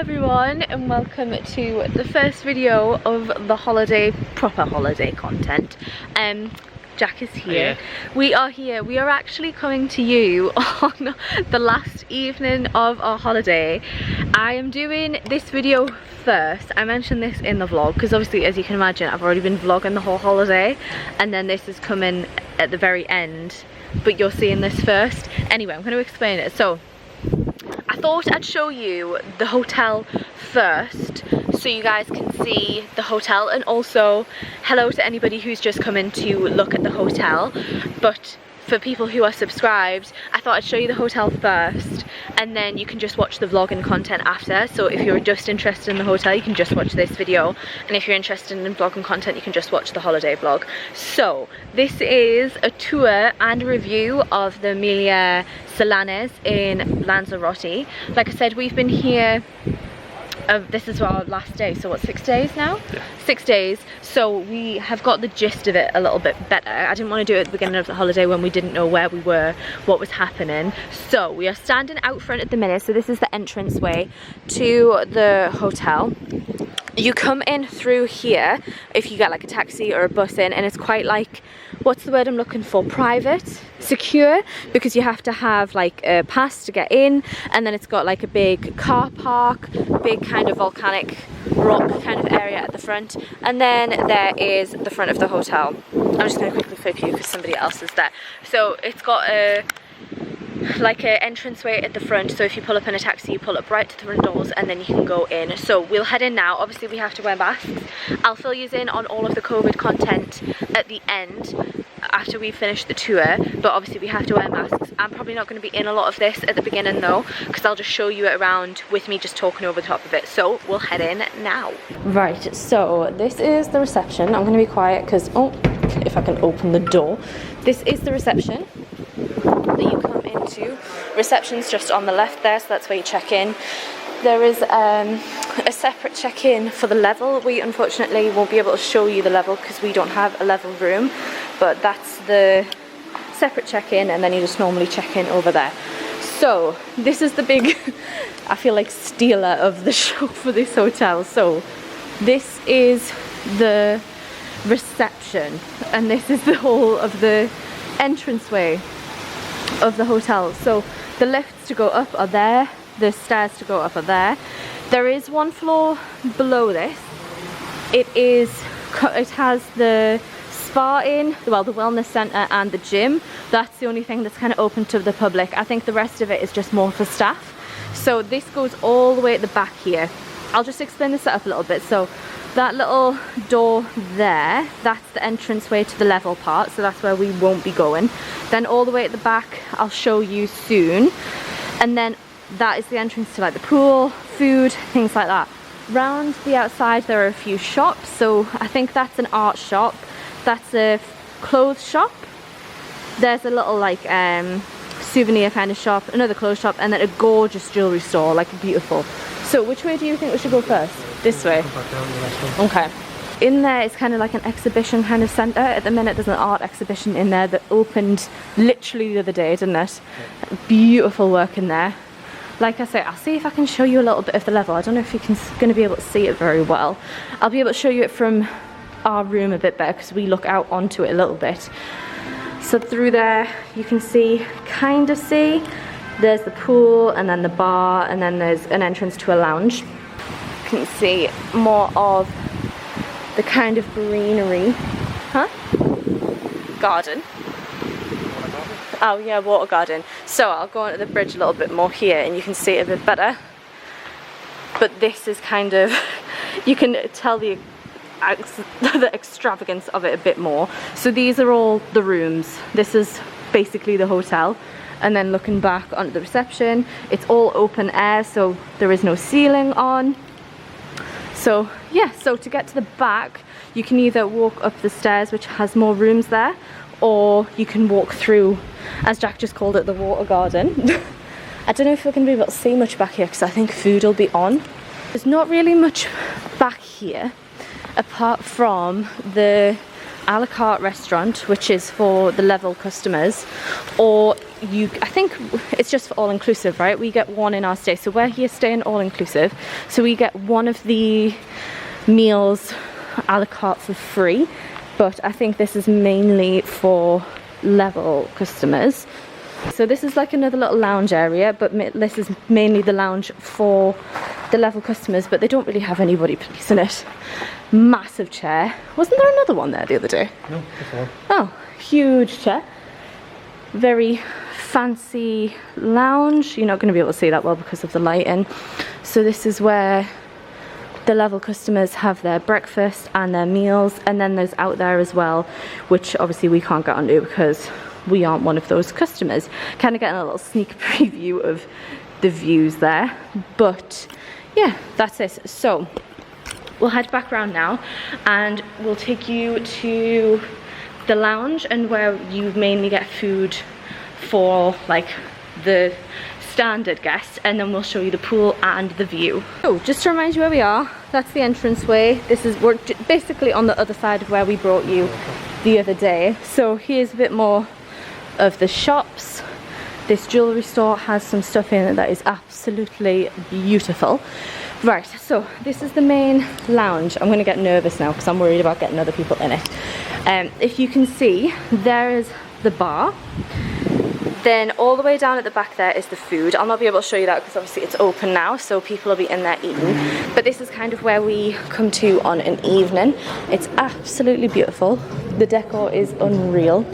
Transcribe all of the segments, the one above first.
everyone, and welcome to the first video of the holiday, proper holiday content. Jack is here. We are here. We are actually coming to you on the last evening of our holiday. I am doing this video first. I mentioned this in the vlog because obviously, as you can imagine, I've already been vlogging the whole holiday, and then this is coming at the very end, but you're seeing this first. Anyway, I'm going to explain it. So I thought I'd show you the hotel first so you guys can see the hotel, and also hello to anybody who's just come in to look at the hotel. But for people who are subscribed, I thought I'd show you the hotel first, and then you can just watch the vlog and content after. So if you're just interested in the hotel, you can just watch this video, and if you're interested in vlog and content, you can just watch the holiday vlog. So this is a tour and review of the Meliá Salinas in Lanzarote. Like I said, we've been here, this is our last day, so what, 6 days now? Yeah. 6 days, so we have got the gist of it a little bit better. I didn't want to do it at the beginning of the holiday when we didn't know where we were, what was happening. So we are standing out front at the minute, so this is the entrance way to the hotel. You come in through here if you get like a taxi or a bus in, and it's quite like, what's the word I'm looking for, private, secure, because you have to have like a pass to get in, and then it's got like a big car park, big kind of volcanic rock kind of area at the front, and then there is the front of the hotel. I'm just going to quickly flip you because somebody else is there. So it's got a like an entranceway at the front, so if you pull up in a taxi, you pull up right to the front doors and then you can go in. So we'll head in now. Obviously we have to wear masks. I'll fill you in on all of the COVID content at the end after we finish the tour, but obviously we have to wear masks. I'm probably not going to be in a lot of this at the beginning though, because I'll just show you it around with me just talking over the top of it. So we'll head in now. Right, so this is the reception. I'm going to be quiet because, oh, if I can open the door. This is the reception that you come into. Reception's just on the left there, so that's where you check in. There is a separate check-in for the level. We unfortunately won't be able to show you the level because we don't have a level room, but that's the separate check-in, and then you just normally check in over there. So this is the big I feel like stealer of the show for this hotel. So this is the reception, and this is the whole of the entranceway of the hotel. So the lifts to go up are there, the stairs to go up are there. There is one floor below this. It has the spa in, well, the wellness center and the gym. That's the only thing that's kind of open to the public. I think the rest of it is just more for staff. So this goes all the way at the back here. I'll just explain the setup a little bit. So that little door there, that's the entranceway to the level part, so that's where we won't be going. Then all the way at the back, I'll show you soon. And then that is the entrance to like the pool, food, things like that. Round the outside there are a few shops. So I think that's an art shop, that's a clothes shop, there's a little like souvenir kind of shop, another clothes shop, and then a gorgeous jewelry store, like beautiful. So which way do you think we should go first? This way? Okay. In there is kind of like an exhibition kind of centre. At the minute there's an art exhibition in there that opened literally the other day, didn't it? Beautiful work in there. Like I say, I'll see if I can show you a little bit of the level. I don't know if you're going to be able to see it very well. I'll be able to show you it from our room a bit better because we look out onto it a little bit. So through there you can kind of see, there's the pool and then the bar, and then there's an entrance to a lounge. You can see more of the kind of greenery. Huh? Garden. Oh yeah, water garden. So I'll go onto the bridge a little bit more here and you can see it a bit better. But this is kind of, you can tell the extravagance of it a bit more. So these are all the rooms. This is basically the hotel. And then looking back onto the reception, it's all open air, so there is no ceiling on. So yeah, so to get to the back, you can either walk up the stairs, which has more rooms there, or you can walk through, as Jack just called it, the water garden. I don't know if we're going to be able to see much back here because I think food will be on. There's not really much back here apart from the a la carte restaurant, which is for the level customers, or I think it's just for all inclusive, right? We get one in our stay, so we're here staying all inclusive, so we get one of the meals a la carte for free, but I think this is mainly for level customers. So this is like another little lounge area, but this is mainly the lounge for the level customers, but they don't really have anybody policing it. Massive chair. Wasn't there another one there the other day? No, that's all. Oh, huge chair. Very fancy lounge. You're not going to be able to see that well because of the lighting. So this is where the level customers have their breakfast and their meals, and then there's out there as well, which obviously we can't get onto because we aren't one of those customers. Kind of getting a little sneak preview of the views there, but yeah, that's it. So we'll head back around now and we'll take you to the lounge, and where you mainly get food for like the standard guests, and then we'll show you the pool and the view. So just to remind you where we are, that's the entranceway. We're basically on the other side of where we brought you the other day. So here's a bit more of the shops. This jewelry store has some stuff in it that is absolutely beautiful. Right, so this is the main lounge. I'm going to get nervous now because I'm worried about getting other people in it. If you can see, there is the bar. Then all the way down at the back there is the food. I'll not be able to show you that because obviously it's open now, so people will be in there eating. But this is kind of where we come to on an evening. It's absolutely beautiful. The decor is unreal.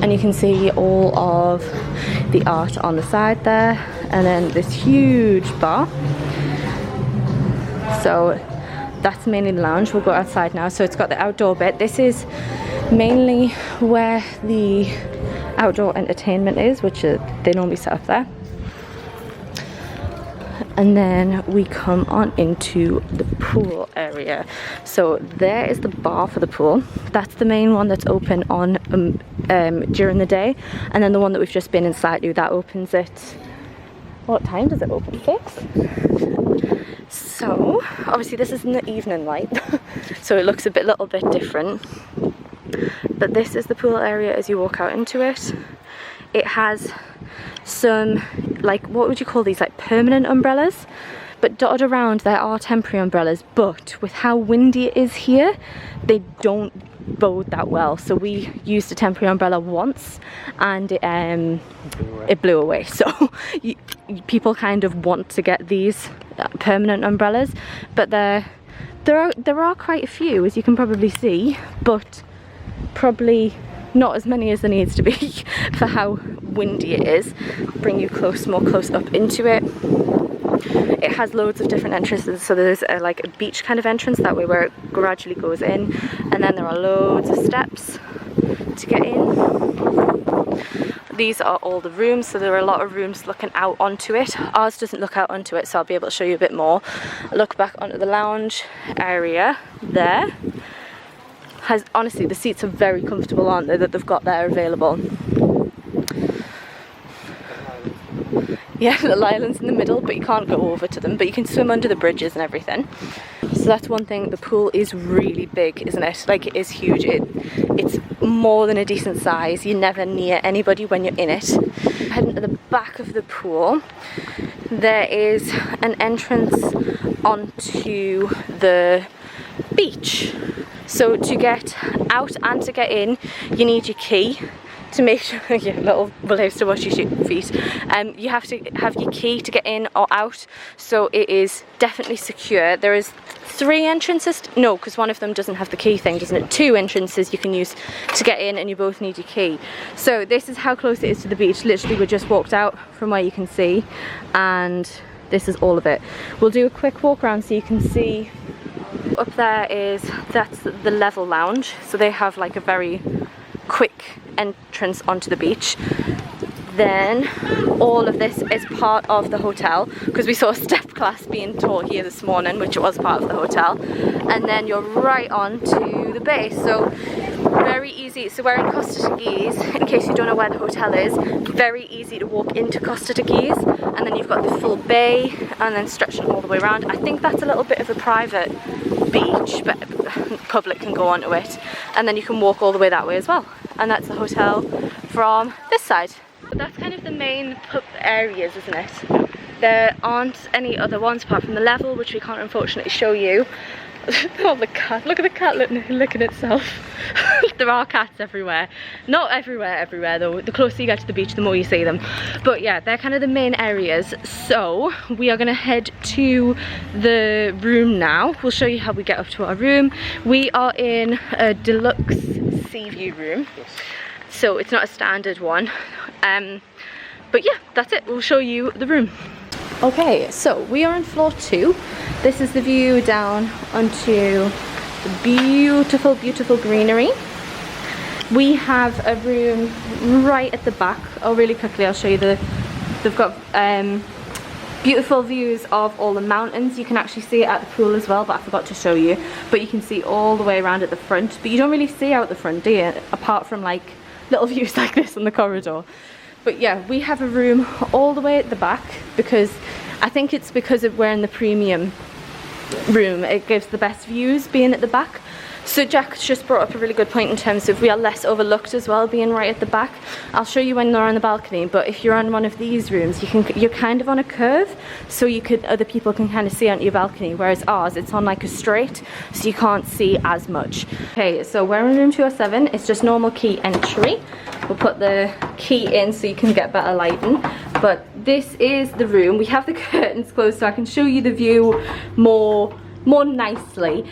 And you can see all of the art on the side there, and then this huge bar. So that's mainly the lounge. We'll go outside now. So it's got the outdoor bit. This is mainly where the outdoor entertainment is, which they normally set up there. And then we come on into the pool area. So there is the bar for the pool. That's the main one that's open on during the day, and then the one that we've just been in slightly, that opens at, what time does it open? 6? So obviously this is in the evening light, so it looks a little bit different. But this is the pool area as you walk out into it. It has some, like, what would you call these, like permanent umbrellas, but dotted around there are temporary umbrellas, but with how windy it is here, they don't bode that well. So we used a temporary umbrella once and it blew away. So people kind of want to get these permanent umbrellas, but there are quite a few, as you can probably see, but probably not as many as there needs to be for how windy it is. Bring you more close up into it. It has loads of different entrances, so there's like a beach kind of entrance that way where it gradually goes in, and then there are loads of steps to get in. these are all the rooms, so there are a lot of rooms looking out onto it. Ours doesn't look out onto it, so I'll be able to show you a bit more. Look back onto the lounge area there. Honestly, the seats are very comfortable, aren't they, that they've got there available. Yeah, little islands in the middle, but you can't go over to them, but you can swim under the bridges and everything. So that's one thing. The pool is really big, isn't it? Like, it is huge. It's more than a decent size. You're never near anybody when you're in it. Heading to the back of the pool, there is an entrance onto the beach. So to get out and to get in, you need your key. To make sure, yeah, little will have to wash your feet. You have to have your key to get in or out, so it is definitely secure. There is 3 entrances, no, because one of them doesn't have the key thing, doesn't it? 2 entrances you can use to get in, and you both need your key. So this is how close it is to the beach. Literally, we just walked out from where you can see, and this is all of it. We'll do a quick walk around so you can see. Up there that's the level lounge, so they have like a very quick entrance onto the beach. Then all of this is part of the hotel, because we saw a step class being taught here this morning, which was part of the hotel. And then you're right on to the bay, so very easy. So we're in Costa Teguise, in case you don't know where the hotel is. Very easy to walk into Costa Teguise, and then you've got the full bay, and then stretching all the way around. I think that's a little bit of a private beach, but the public can go onto it, and then you can walk all the way that way as well. And that's the hotel from this side. But that's kind of the main pub areas, isn't it? There aren't any other ones apart from the level, which we can't unfortunately show you. Oh, the cat, look at the cat looking at itself. There are cats everywhere. Not everywhere though. The closer you get to the beach, the more you see them. But yeah, they're kind of the main areas. So we are gonna head to the room now. We'll show you how we get up to our room. We are in a deluxe sea view room. So it's not a standard one. But yeah, that's it. We'll show you the room. Okay, so we are on floor 2. This is the view down onto the beautiful, beautiful greenery. We have a room right at the back. Oh, really quickly, I'll show you they've got beautiful views of all the mountains. You can actually see it at the pool as well, but I forgot to show you. But you can see all the way around at the front. But you don't really see out the front, do you? Apart from like little views like this on the corridor. But yeah, we have a room all the way at the back, because I think it's because we're in the premium room. It gives the best views being at the back. So Jack's just brought up a really good point in terms of we are less overlooked as well, being right at the back. I'll show you when they're on the balcony, but if you're on one of these rooms, you're kind of on a curve, so other people can kind of see onto your balcony, whereas ours, it's on like a straight, so you can't see as much. Okay, so we're in room 207. It's just normal key entry. We'll put the key in so you can get better lighting. But this is the room. We have the curtains closed so I can show you the view more nicely.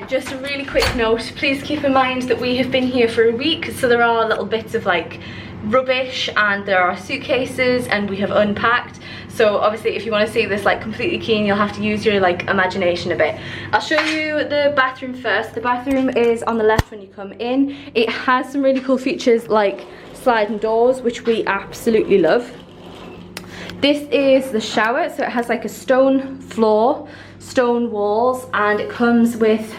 Just a really quick note, please keep in mind that we have been here for a week, so there are little bits of like rubbish, and there are suitcases, and we have unpacked. So obviously if you want to see this like completely clean, you'll have to use your like imagination a bit. I'll show you the bathroom first. The bathroom is on the left when you come in. It has some really cool features like sliding doors, which we absolutely love. This is the shower, so it has like a stone floor, stone walls, and it comes with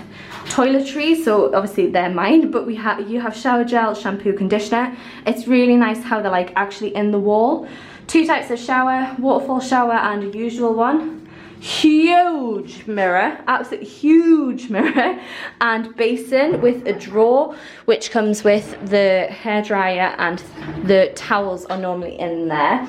toiletries, so obviously they're mine, but you have shower gel, shampoo, conditioner. It's really nice how they're like actually in the wall. 2 types of shower, waterfall shower and a usual one. Huge mirror, absolutely huge mirror, and basin with a drawer, which comes with the hairdryer, and the towels are normally in there.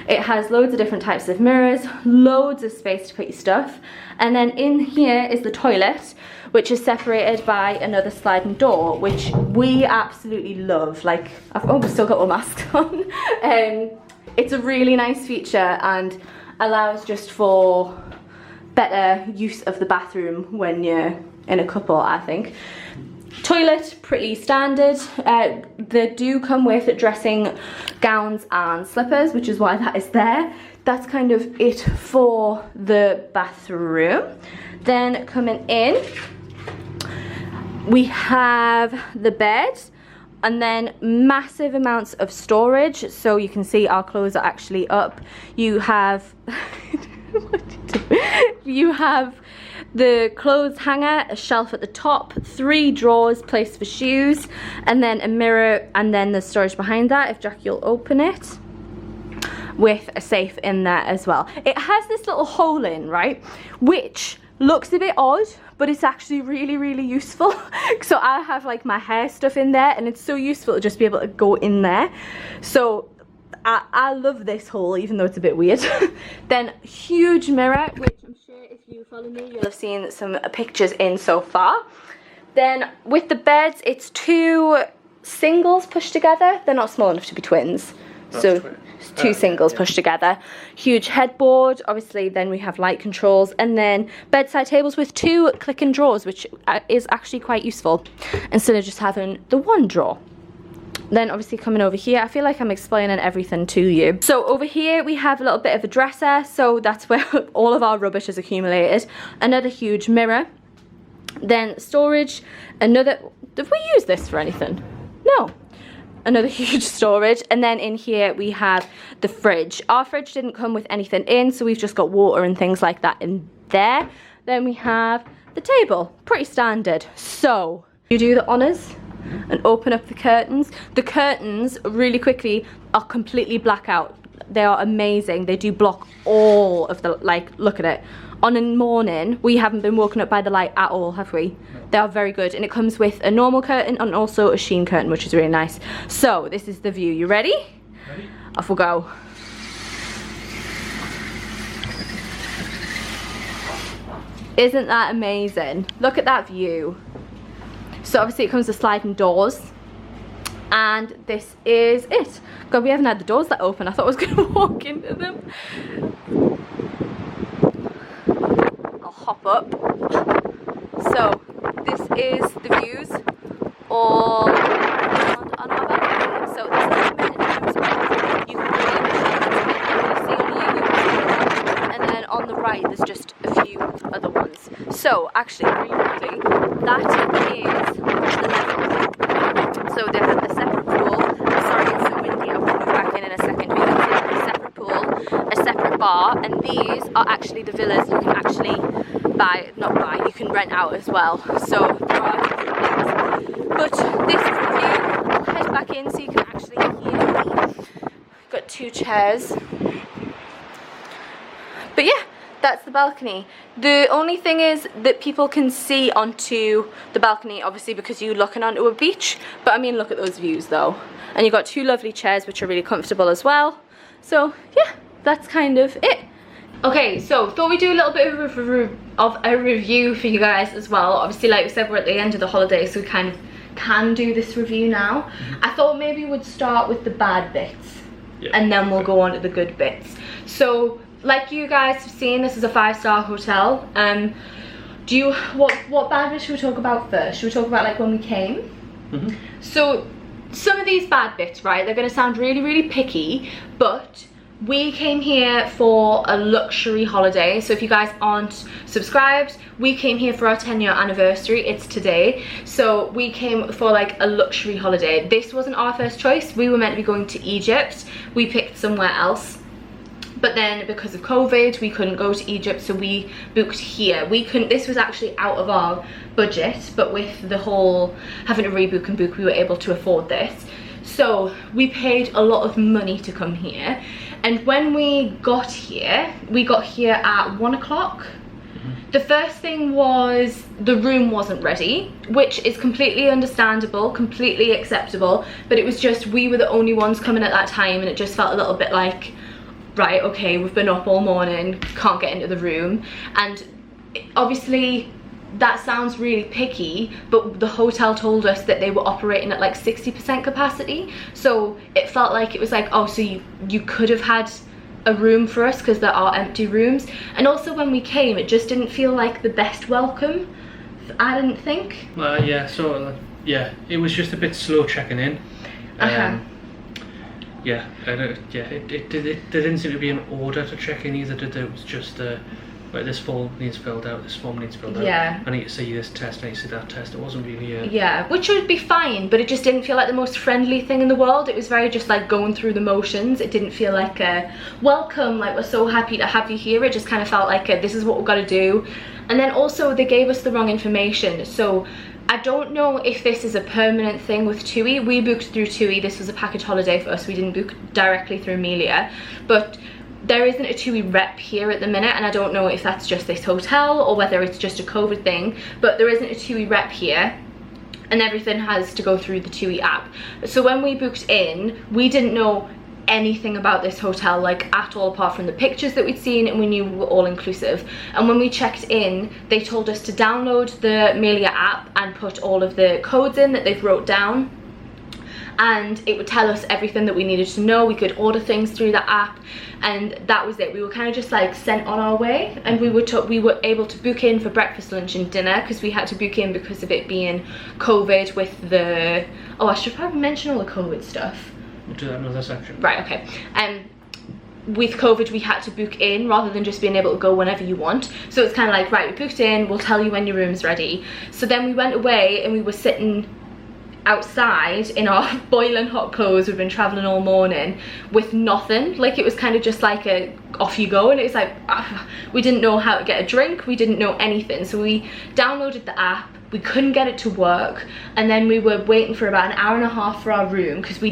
It has loads of different types of mirrors, loads of space to put your stuff, and then in here is the toilet, which is separated by another sliding door, which we absolutely love. Like, we've still got our masks on. It's a really nice feature and allows just for better use of the bathroom when you're in a couple, I think. Toilet, pretty standard. They do come with dressing gowns and slippers, which is why that is there. That's kind of it for the bathroom. Then coming in, we have the bed And then massive amounts of storage, so you can see our clothes are actually up. You have you have the clothes hanger, a shelf at the top, 3 drawers, place for shoes, and then a mirror, and then the storage behind that, if Jackie will open it, with a safe in there as well. It has this little hole in, right, which looks a bit odd, but it's actually really, really useful. So I have like my hair stuff in there, and it's so useful to just be able to go in there. So I love this hole, even though it's a bit weird. Then huge mirror, which I'm sure if you follow me, you'll have seen some pictures in so far. Then with the beds, it's 2 singles pushed together. They're not small enough to be twins. So 2 singles pushed together. Huge headboard, obviously. Then we have light controls, and then bedside tables with 2 click-in drawers, which is actually quite useful instead of just having the 1 drawer. Then obviously coming over here, I feel like I'm explaining everything to you. So over here we have a little bit of a dresser, so that's where all of our rubbish is accumulated. Another huge mirror. Then storage, another, did we use this for anything? No. Another huge storage. And then in here we have the fridge. Our fridge didn't come with anything in, so we've just got water and things like that in there. Then we have the table, pretty standard. So you do the honors and open up the curtains. The curtains, really quickly, are completely blackout. They are amazing. They do block all of the, like, look at it. On a morning, we haven't been woken up by the light at all, have we? No. They are very good, and it comes with a normal curtain and also a sheen curtain, which is really nice. So this is the view. You ready? Ready. Off we'll go. Isn't that amazing? Look at that view. So obviously it comes with sliding doors, and this is it. God, we haven't had the doors that open. I thought I was going to walk into them. I'll hop up. So this is the views all around on our balcony. So this is the main entrance. You can really see on you, and then on the right there's just a few other ones. So actually, really quickly, that is the level. So they have a separate pool. Sorry, it's so windy. I'll put it back in a second. We have a separate pool, a separate bar, and these are actually the villas you can actually buy, not buy, you can rent out as well. So there are different things. But this is the view. I'll head back in so you can actually hear me. Got 2 chairs. But yeah, that's the balcony. The only thing is that people can see onto the balcony, obviously, because you're looking onto a beach. But I mean, look at those views though. And you've got 2 lovely chairs which are really comfortable as well. So yeah, that's kind of it. Okay, so thought we'd do a little bit of a review for you guys as well. Obviously, like we said, we're at the end of the holiday, so we kind of can do this review now. I thought maybe we'd start with the bad bits, and then we'll go on to the good bits. So like you guys have seen, this is a 5-star hotel. What bad bits should we talk about first? Should we talk about like when we came? So some of these bad bits, right, they're going to sound really, really picky, but we came here for a luxury holiday. So if you guys aren't subscribed, we came here for our 10-year anniversary. It's today. So we came for like a luxury holiday. This wasn't our first choice. We were meant to be going to Egypt. We picked somewhere else. But then because of COVID, we couldn't go to Egypt, so we booked here. We couldn't, this was actually out of our budget, but with the whole having to rebook and book, we were able to afford this. So we paid a lot of money to come here. And when we got here at 1 o'clock. The first thing was the room wasn't ready, which is completely understandable, completely acceptable, but it was just we were the only ones coming at that time, and it just felt a little bit like, right, okay, we've been up all morning, can't get into the room. And obviously that sounds really picky, but the hotel told us that they were operating at like 60% capacity, so it felt like it was like, oh, so you could have had a room for us, because there are empty rooms. And also when we came, it just didn't feel like the best welcome, I didn't think. Yeah, sort of, yeah, it was just a bit slow checking in. Yeah, it didn't seem to be an order to check in either, did it? It was just like this form needs filled out, this form needs filled out. Yeah. I need to see this test, I need to see that test. It wasn't really yeah, which would be fine, but it just didn't feel like the most friendly thing in the world. It was very just like going through the motions. It didn't feel like a welcome, like we're so happy to have you here. It just kind of felt like this is what we've got to do. And then also they gave us the wrong information. So I don't know if this is a permanent thing with TUI. We booked through TUI. This was a package holiday for us. We didn't book directly through Meliá, but there isn't a TUI rep here at the minute, and I don't know if that's just this hotel or whether it's just a COVID thing, but there isn't a TUI rep here, and everything has to go through the TUI app. So when we booked in, we didn't know anything about this hotel, like at all, apart from the pictures that we'd seen, and we knew we were all inclusive. And when we checked in, they told us to download the Meliá app and put all of the codes in that they've wrote down, and it would tell us everything that we needed to know. We could order things through the app, and that was it. We were kind of just like sent on our way, and we were able to book in for breakfast, lunch and dinner, because we had to book in because of it being COVID with the, oh, I should probably mention all the COVID stuff. We'll do that in another section. Right, okay. With COVID, we had to book in rather than just being able to go whenever you want. So it's kind of like, right, we booked in, we'll tell you when your room's ready. So then we went away and we were sitting outside in our boiling hot clothes. We've been traveling all morning with nothing. Like, it was kind of just like a off you go, and it was like we didn't know how to get a drink, we didn't know anything. So we downloaded the app, we couldn't get it to work, and then we were waiting for about an hour and a half for our room because we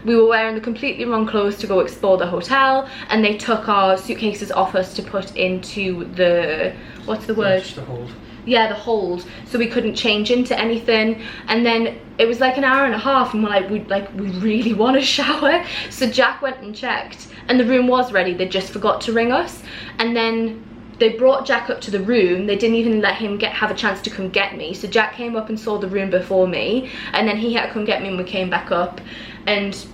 were wearing the completely wrong clothes to go explore the hotel, and they took our suitcases off us to put into the, what's the word? Just the hold. Yeah, the hold, so we couldn't change into anything. And then it was like an hour and a half, and we're like, we really want a shower. So Jack went and checked, and the room was ready. They just forgot to ring us, and then they brought Jack up to the room. They didn't even let him have a chance to come get me. So Jack came up and saw the room before me, and then he had to come get me when we came back up. And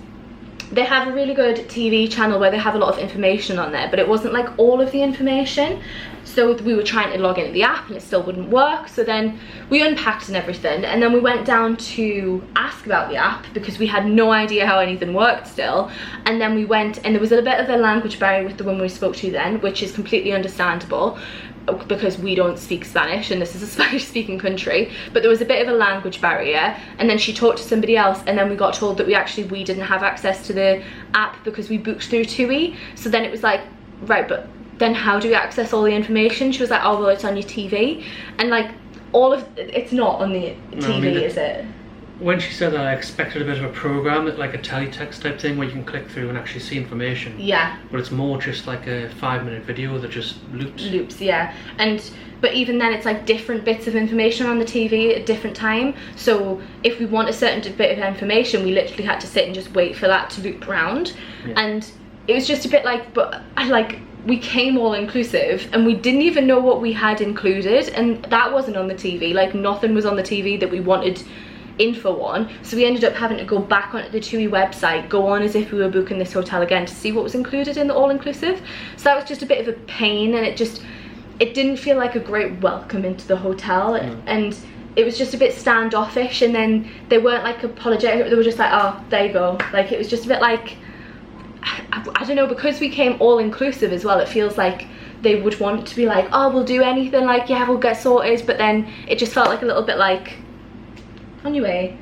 they have a really good TV channel where they have a lot of information on there, but it wasn't like all of the information. So we were trying to log into the app and it still wouldn't work. So then we unpacked and everything, and then we went down to ask about the app because we had no idea how anything worked still. And then we went, and there was a bit of a language barrier with the woman we spoke to then, which is completely understandable because we don't speak Spanish and this is a Spanish speaking country. But there was a bit of a language barrier, and then she talked to somebody else, and then we got told that we didn't have access to the app because we booked through TUI. So then it was like, right, but then how do we access all the information? She was like, oh well, it's on your TV. And like, all of it's not on the TV, no, I mean, is it? When she said that, I expected a bit of a program, like a teletext type thing where you can click through and actually see information. Yeah. But it's more just like a 5-minute video that just loops. Loops, yeah. But even then, it's like different bits of information on the TV at a different time. So if we want a certain bit of information, we literally had to sit and just wait for that to loop around. Yeah. And it was just a bit like, but we came all inclusive and we didn't even know what we had included, and that wasn't on the TV. Like, nothing was on the TV that we wanted info on. So we ended up having to go back onto the TUI website, go on as if we were booking this hotel again to see what was included in the all-inclusive. So that was just a bit of a pain, and it didn't feel like a great welcome into the hotel. And it was just a bit standoffish, and then they weren't like apologetic. They were just like, oh, there you go. Like, it was just a bit like, I don't know, because we came all inclusive as well, it feels like they would want to be like, oh, we'll do anything, like, yeah, we'll get sorted. But then it just felt like a little bit like, on your way.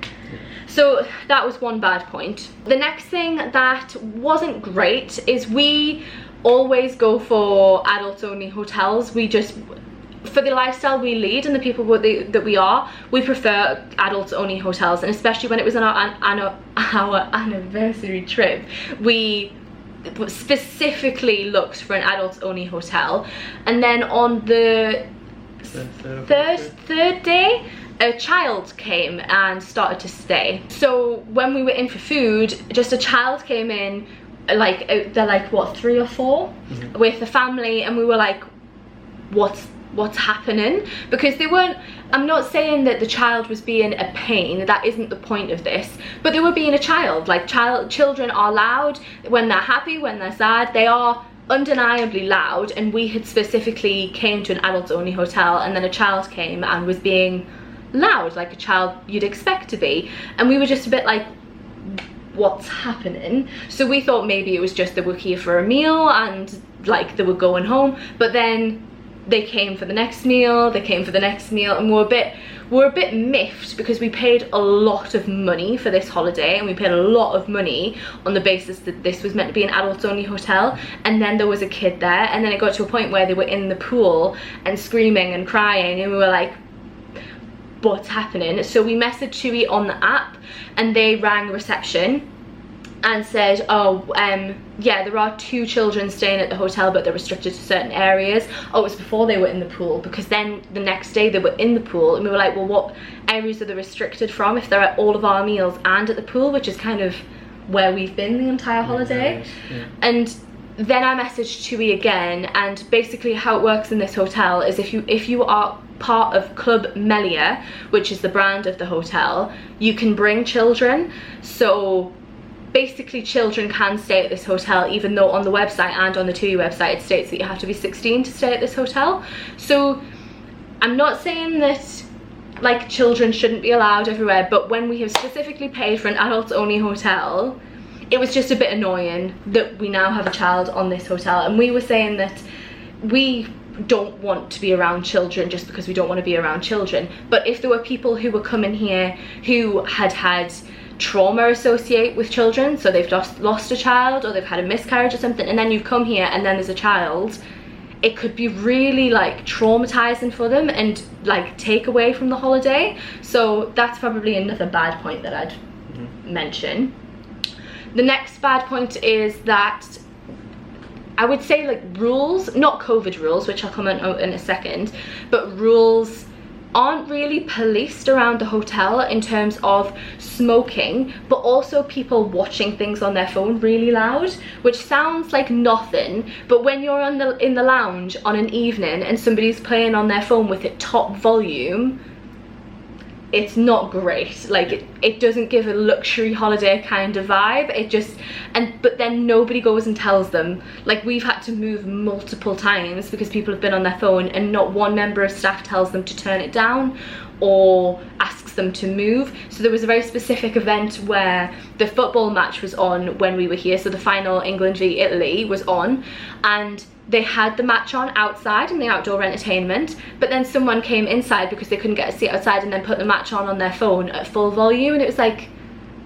So that was one bad point. The next thing that wasn't great is we always go for adults only hotels. We just, for the lifestyle we lead and the people that we are, we prefer adults only hotels. And especially when it was on our anniversary trip, we specifically looked for an adults only hotel. And then on the third day, a child came and started to stay. So when we were in for food, just a child came in, like, they're like, what, 3 or 4 with a family, and we were like, what's happening? Because they weren't, I'm not saying that the child was being a pain, that isn't the point of this, but they were being a child. Like, children are loud when they're happy, when they're sad, they are undeniably loud. And we had specifically came to an adults only hotel, and then a child came and was being loud like a child you'd expect to be, and we were just a bit like, what's happening? So we thought maybe it was just they were here for a meal and like they were going home. But then they came for the next meal, they came for the next meal, and we're a bit miffed because we paid a lot of money for this holiday, and we paid a lot of money on the basis that this was meant to be an adults only hotel, and then there was a kid there, and then it got to a point where they were in the pool and screaming and crying, and we were like, what's happening? So we messaged TUI on the app, and they rang reception and said, oh, yeah, there are 2 children staying at the hotel, but they're restricted to certain areas. Oh, it was before they were in the pool, because then the next day they were in the pool, and we were like, well, what areas are they restricted from if they're at all of our meals and at the pool, which is kind of where we've been the entire holiday. Yeah. And then I messaged TUI again, and basically how it works in this hotel is if you are part of Club Meliá, which is the brand of the hotel, you can bring children. So basically children can stay at this hotel, even though on the website and on the TUI website it states that you have to be 16 to stay at this hotel. So I'm not saying that like children shouldn't be allowed everywhere, but when we have specifically paid for an adults only hotel, it was just a bit annoying that we now have a child on this hotel. And we were saying that we don't want to be around children just because we don't want to be around children, but if there were people who were coming here who had trauma associate with children, so they've lost a child, or they've had a miscarriage or something, and then you've come here and then there's a child, it could be really like traumatizing for them and like take away from the holiday. So that's probably another bad point that I'd mention. The next bad point is that I would say like rules, not COVID rules, which I'll comment on in a second, but rules aren't really policed around the hotel in terms of smoking, but also people watching things on their phone really loud, which sounds like nothing, but when you're in the lounge on an evening and somebody's playing on their phone with it top volume, it's not great. Like it doesn't give a luxury holiday kind of vibe. It just, but then nobody goes and tells them. Like we've had to move multiple times because people have been on their phone and not one member of staff tells them to turn it down or asks them to move. So there was a very specific event where the football match was on when we were here, so the final, England v Italy, was on, and they had the match on outside in the outdoor entertainment, but then someone came inside because they couldn't get a seat outside and then put the match on their phone at full volume, and it was like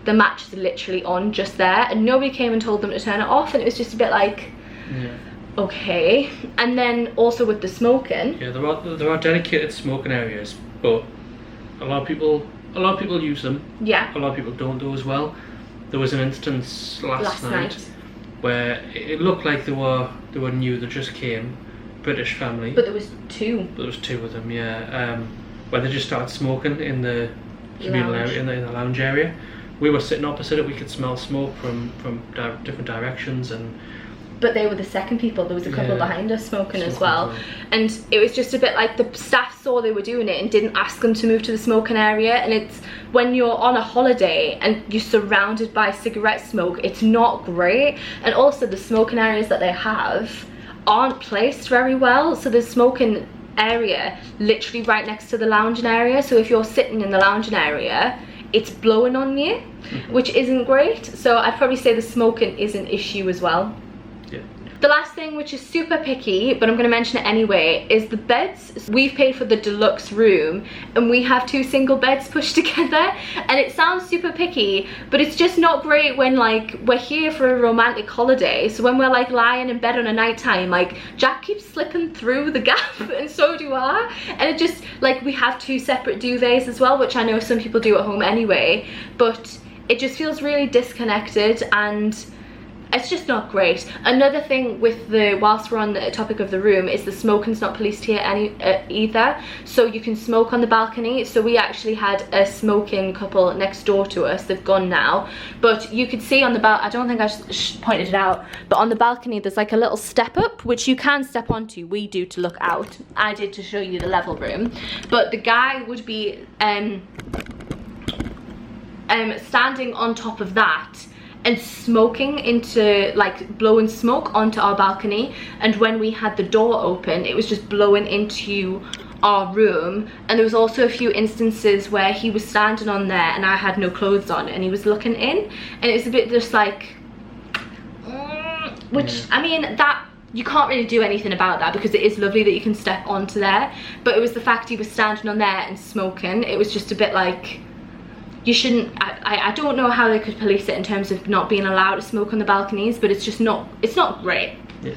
the match is literally on just there and nobody came and told them to turn it off, and it was just a bit like, yeah, okay. And then also with the smoking, yeah, there are dedicated smoking areas, but a lot of people use them. Yeah, a lot of people don't though as well. There was an instance last night where it looked like they were new, they just came, British family. But there was 2. There was 2 of them, yeah. Where they just started smoking in the communal area, in the lounge area. We were sitting opposite it, we could smell smoke from different directions, but they were the second people. There was a couple behind us smoking as well. And it was just a bit like the staff saw they were doing it and didn't ask them to move to the smoking area. And it's when you're on a holiday and you're surrounded by cigarette smoke, it's not great. And also the smoking areas that they have aren't placed very well. So there's smoking area literally right next to the lounging area. So if you're sitting in the lounging area, it's blowing on you, which isn't great. So I'd probably say the smoking is an issue as well. Yeah. The last thing, which is super picky, but I'm going to mention it anyway, is the beds. We've paid for the deluxe room and we have 2 single beds pushed together, and it sounds super picky, but it's just not great when like we're here for a romantic holiday. So when we're like lying in bed on a night time, like Jack keeps slipping through the gap and so do I, and it just like we have 2 separate duvets as well, which I know some people do at home anyway, but it just feels really disconnected and it's just not great. Another thing with whilst we're on the topic of the room, is the smoking's not policed here either. So you can smoke on the balcony. So we actually had a smoking couple next door to us. They've gone now, but you could see on the I don't think I pointed it out, but on the balcony there's like a little step up which you can step onto. We do to look out. I did to show you the level room, but the guy would be standing on top of that and smoking into, like, blowing smoke onto our balcony, and when we had the door open it was just blowing into our room. And there was also a few instances where he was standing on there and I had no clothes on and he was looking in, and it was a bit just like which I mean, that you can't really do anything about that because it is lovely that you can step onto there, but it was the fact he was standing on there and smoking. It was just a bit like, you shouldn't, I don't know how they could police it in terms of not being allowed to smoke on the balconies, but it's just not, it's not great. Yeah.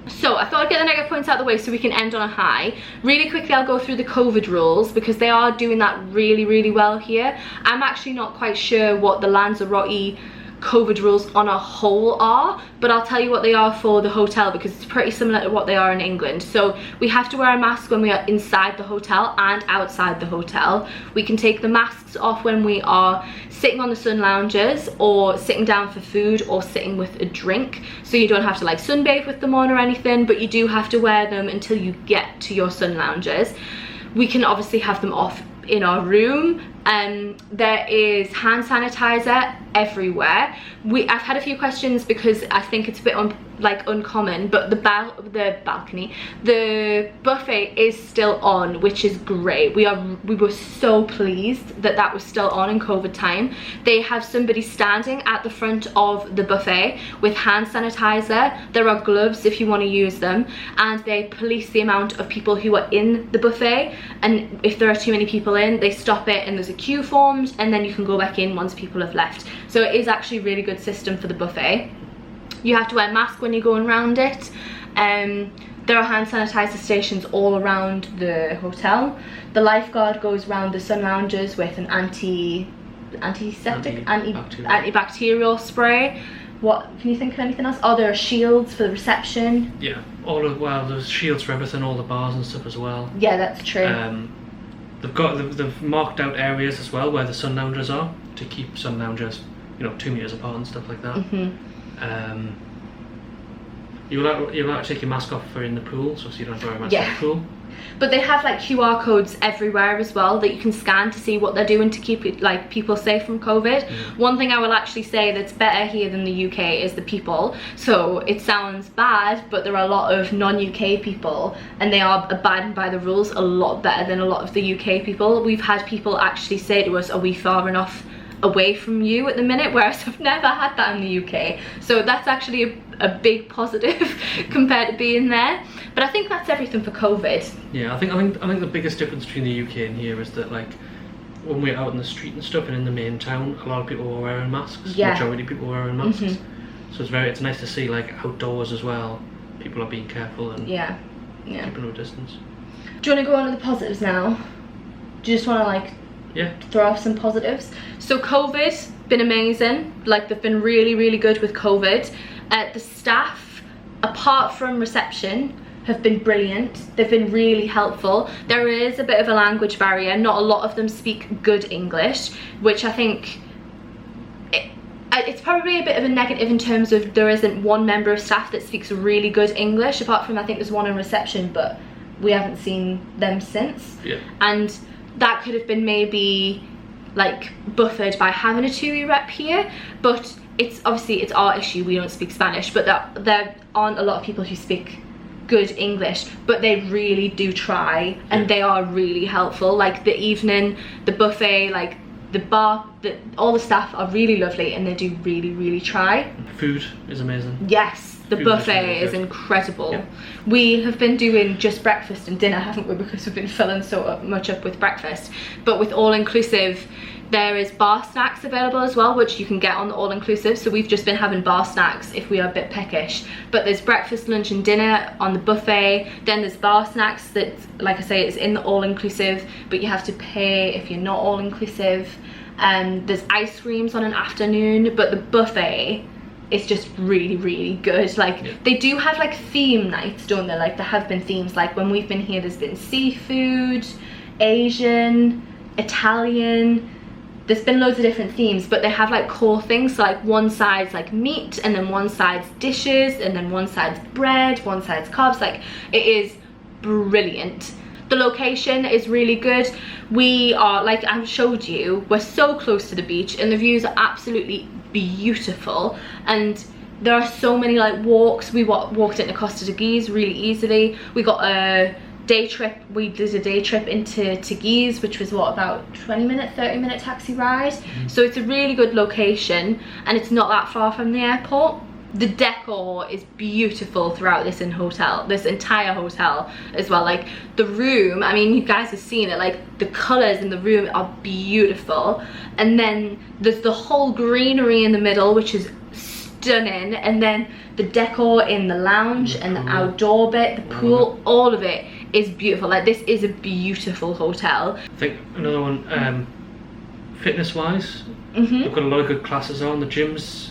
So I thought I'd get the negative points out of the way so we can end on a high. Really quickly, I'll go through the COVID rules because they are doing that really, really well here. I'm actually not quite sure what the Lanzarote COVID rules on a whole are, but I'll tell you what they are for the hotel because it's pretty similar to what they are in England. So we have to wear a mask when we are inside the hotel and outside the hotel. We can take the masks off when we are sitting on the sun lounges or sitting down for food or sitting with a drink, so you don't have to like sunbathe with them on or anything, but you do have to wear them until you get to your sun lounges. We can obviously have them off in our room. There is hand sanitizer everywhere. I've had a few questions because I think it's a bit uncommon, but the balcony, the buffet is still on, which is great. We were so pleased that that was still on in COVID time. They have somebody standing at the front of the buffet with hand sanitizer. There are gloves if you want to use them, and they police the amount of people who are in the buffet, and if there are too many people in, they stop it and there's a queue formed, and then you can go back in once people have left. So it is actually a really good system for the buffet. You have to wear a mask when you're going around it. There are hand sanitizer stations all around the hotel. The lifeguard goes around the sun lounges with an antibacterial spray. What can you think of anything else? Oh, there are shields for the reception. Yeah, there's shields for everything, all the bars and stuff as well. Yeah, that's true. They've marked out areas as well where the sun loungers are to keep sun loungers, 2 meters apart and stuff like that. You're allowed to take your mask off for in the pool, so you don't have to wear a mask in the pool. But they have like QR codes everywhere as well that you can scan to see what they're doing to keep it, like, people safe from COVID. One thing I will actually say that's better here than the UK is the people. So it sounds bad, but there are a lot of non-UK people and they are abiding by the rules a lot better than a lot of the UK people. We've had people actually say to us, are we far enough away from you at the minute, whereas I've never had that in the UK. So that's actually a big positive compared to being there. But I think that's everything for COVID. Yeah, I think the biggest difference between the UK and here is that, like, when we're out in the street and stuff and in the main town, a lot of people were wearing masks. Yeah. Majority of people were wearing masks. So it's nice to see, like, outdoors as well, people are being careful and keeping a distance. Do you want to go on to the positives now? Do you just want to, like, throw off some positives? So COVID's been amazing. Like, they've been really, really good with COVID. The staff, apart from reception, have been brilliant. They've been really helpful. There is a bit of a language barrier. Not a lot of them speak good English, which I think it's probably a bit of a negative in terms of there isn't one member of staff that speaks really good English, apart from I think there's one in reception, but we haven't seen them since. And that could have been maybe like buffered by having a TUI rep here, but it's obviously it's our issue, we don't speak Spanish, but there aren't a lot of people who speak good English, but they really do try, and they are really helpful. Like the evening, the buffet, like the bar, all the staff are really lovely and they do really, really try. Food is amazing. Yes, the buffet is incredible. We have been doing just breakfast and dinner, haven't we, because we've been filling so much up with breakfast. But with all-inclusive, there is bar snacks available as well, which you can get on the all-inclusive. So we've just been having bar snacks if we are a bit peckish. But there's breakfast, lunch and dinner on the buffet. Then there's bar snacks that, like I say, it's in the all-inclusive, but you have to pay if you're not all-inclusive. There's ice creams on an afternoon, but the buffet is just really, really good. Like they do have like theme nights, don't they? Like there have been themes, like when we've been here there's been seafood, Asian, Italian. There's been loads of different themes, but they have like core things. So like one side's like meat, and then one side's dishes, and then one side's bread, one side's carbs. Like it is brilliant. The location is really good. We are, like I've showed you, we're so close to the beach and the views are absolutely beautiful. And there are so many like walks. We walked into Costa Teguise really easily. We got a day trip. We did a day trip into Teguise, which was what, about 20-minute, 30-minute taxi ride. So it's a really good location and it's not that far from the airport. the decor is beautiful throughout this entire hotel as well. Like the room, I mean, you guys have seen it, like the colors in the room are beautiful, and then there's the whole greenery in the middle, which is stunning, and then the decor in the lounge and the outdoor bit, the pool, all of it is beautiful. Like this is a beautiful hotel. I think another one, fitness wise, we've got a lot of good classes on. The gym's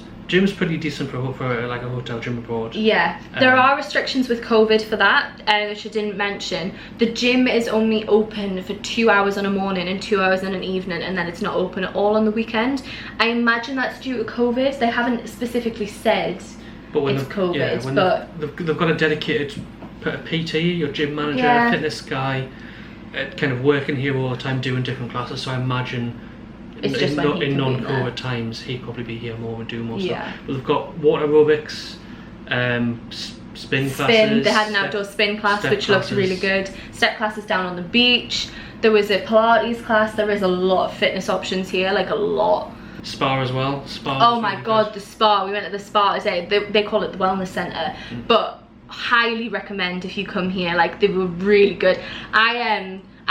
pretty decent for like a hotel gym abroad. Yeah, there are restrictions with COVID for that, which I didn't mention. The gym is only open for 2 hours in the morning and 2 hours in an evening, and then it's not open at all on the weekend. I imagine that's due to COVID. They haven't specifically said it's COVID, but they've got a dedicated PT, your gym manager, fitness guy, kind of working here all the time doing different classes. So I imagine it's just in non-COVID times he'd probably be here more and do more stuff. But they've got water aerobics, spin classes. They had an outdoor spin class which looked really good. Step classes down on the beach. There was a Pilates class. There is a lot of fitness options here, like a lot. Spa as well. Spa. Oh my god, the spa. We went to the spa today. They call it the wellness centre, but highly recommend if you come here. Like they were really good.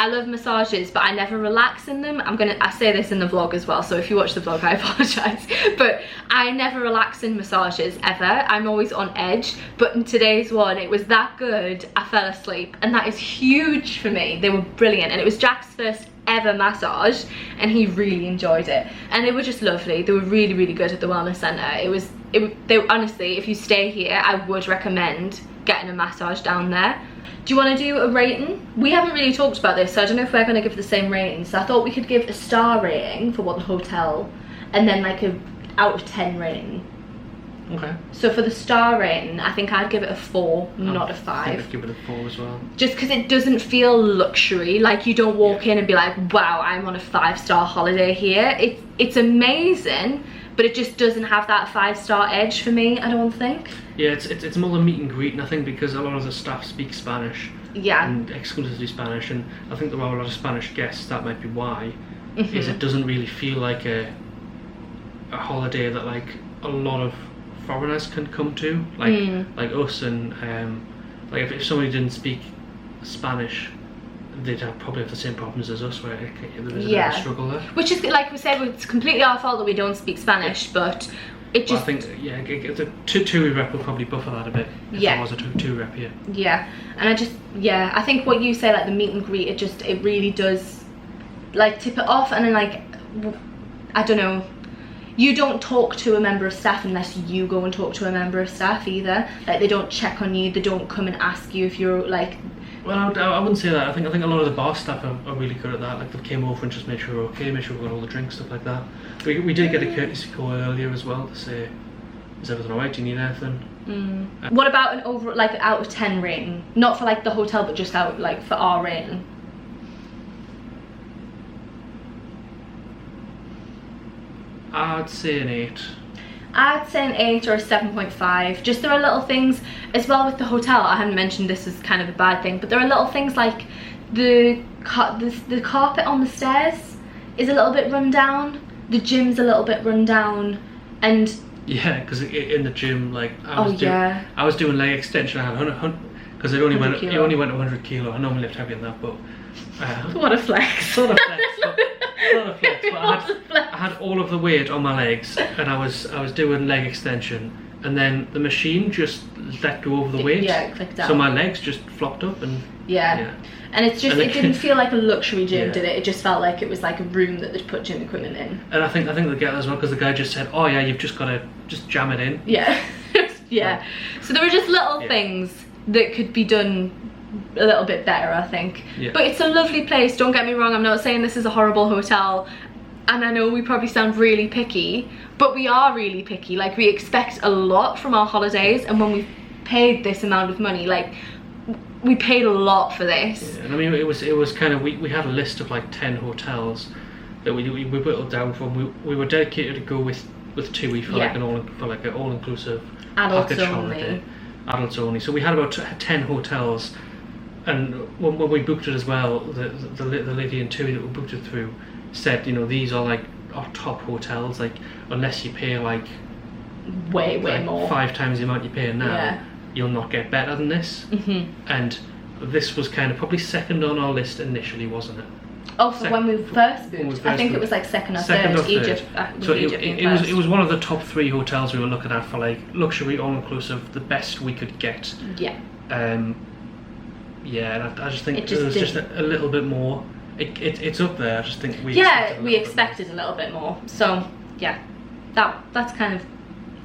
I love massages, but I never relax in them. I say this in the vlog as well, so if you watch the vlog, I apologise. But I never relax in massages, ever. I'm always on edge. But in today's one, it was that good, I fell asleep. And that is huge for me. They were brilliant. And it was Jack's first ever massage, and he really enjoyed it. And they were just lovely. They were really, really good at the wellness centre. They honestly, if you stay here, I would recommend getting a massage down there. Do you want to do a rating? We haven't really talked about this, so I don't know if we're going to give the same rating. So I thought we could give a star rating for the hotel, and then like a out of 10 rating. Okay. So for the star rating, I think I'd give it a 4, not a 5. I think I'd give it a 4 as well. Just because it doesn't feel luxury. Like you don't walk in and be like, wow, I'm on a 5-star holiday here. It's amazing, but it just doesn't have that 5-star edge for me, I don't think. Yeah, it's more the meet and greet, and I think because a lot of the staff speak Spanish. Yeah. And exclusively Spanish, and I think there are a lot of Spanish guests, that might be why. Is it doesn't really feel like a holiday that like a lot of foreigners can come to, like us, and like if somebody didn't speak Spanish, they'd probably have the same problems as us, where there is a bit of a struggle there. Which is, like we said, it's completely our fault that we don't speak Spanish, but it just... Well, I think, yeah, the TUI rep will probably buffer that a bit if there was a TUI rep here. Yeah, and I think what you say, like the meet and greet, it really does, like, tip it off, and then, like, I don't know, you don't talk to a member of staff unless you go and talk to a member of staff either. Like, they don't check on you, they don't come and ask you if you're, like... Well, I wouldn't say that. I think a lot of the bar staff are really good at that. Like, they came over and just made sure we're okay, made sure we got all the drinks, stuff like that. We did get a courtesy call earlier as well to say, is everything alright, do you need anything? What about an over, like, out of 10 rating? Not for, like, the hotel, but just out, like, for our rating. I'd say an 8. I'd say an 8 or a 7.5. Just there are little things as well with the hotel. I haven't mentioned this as kind of a bad thing, but there are little things like the carpet on the stairs is a little bit run down. The gym's a little bit run down, and yeah, because in the gym, like I was doing leg extension. I had 100 because it only went 100 kilo. I normally lift heavier than that, but what a flex! Sort of flex. Not a flex, but I had all of the weight on my legs, and I was doing leg extension, and then the machine just let go of the weight. Yeah, it clicked out. So my legs just flopped up, and yeah. And it's just, it didn't feel like a luxury gym, did it? It just felt like it was like a room that they'd put gym equipment in. And I think they get that as well, because the guy just said, oh yeah, you've just got to just jam it in. Yeah. Yeah. So there were just little things that could be done a little bit better, I think. Yeah. But it's a lovely place, don't get me wrong. I'm not saying this is a horrible hotel, and I know we probably sound really picky, but we are really picky. Like, we expect a lot from our holidays, and when we've paid this amount of money, like, we paid a lot for this. Yeah, and I mean, it was kind of, we had a list of like 10 hotels that we whittled down from. We were dedicated to go with TUI for like an all-inclusive package holiday, adults only. So we had about 10 hotels, and when we booked it as well, the lady in TUI that we booked it through said, you know, these are like our top hotels. Like, unless you pay like way like more. 5 times the amount you're paying now, you'll not get better than this. And this was kind of probably second on our list initially, wasn't it? Oh, for when we first moved. I think it was like second or third. Egypt. So it was one of the top 3 hotels we were looking at for like luxury, all-inclusive, the best we could get. Yeah. Yeah, and I just think it was just a little bit more. It's up there. I just think we expected a little bit more. So yeah, that's kind of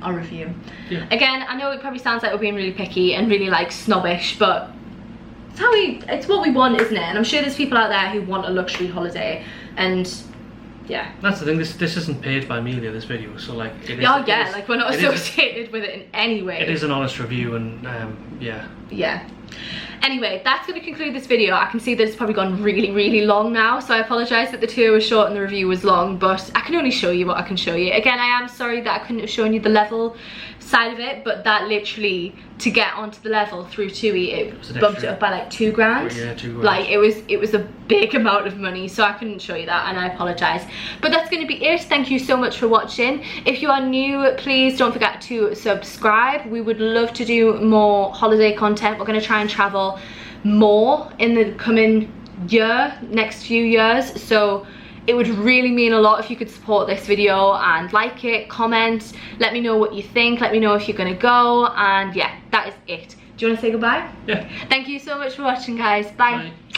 our review. Yeah. Again, I know it probably sounds like we're being really picky and really like snobbish, but it's what we want, isn't it? And I'm sure there's people out there who want a luxury holiday, and yeah. That's the thing. This isn't paid by Meliá, this video, so like. Like we're not associated with it in any way. It is an honest review, and yeah. Yeah. Anyway, that's going to conclude this video. I can see that it's probably gone really, really long now, so I apologise that the tour was short and the review was long, but I can only show you what I can show you. Again, I am sorry that I couldn't have shown you the level side of it, but that literally, to get onto the level through TUI, it bumped it up by like £2 grand. Yeah, £2 grand. Like it was a big amount of money, so I couldn't show you that, and I apologise. But that's going to be it. Thank you so much for watching. If you are new, please don't forget to subscribe. We would love to do more holiday content. We're going to try and travel more in the coming next few years, so it would really mean a lot if you could support this video and like it, comment, let me know what you think, let me know if you're gonna go, and yeah, that is it. Do you want to say goodbye? Yeah. Thank you so much for watching, guys. Bye. Bye.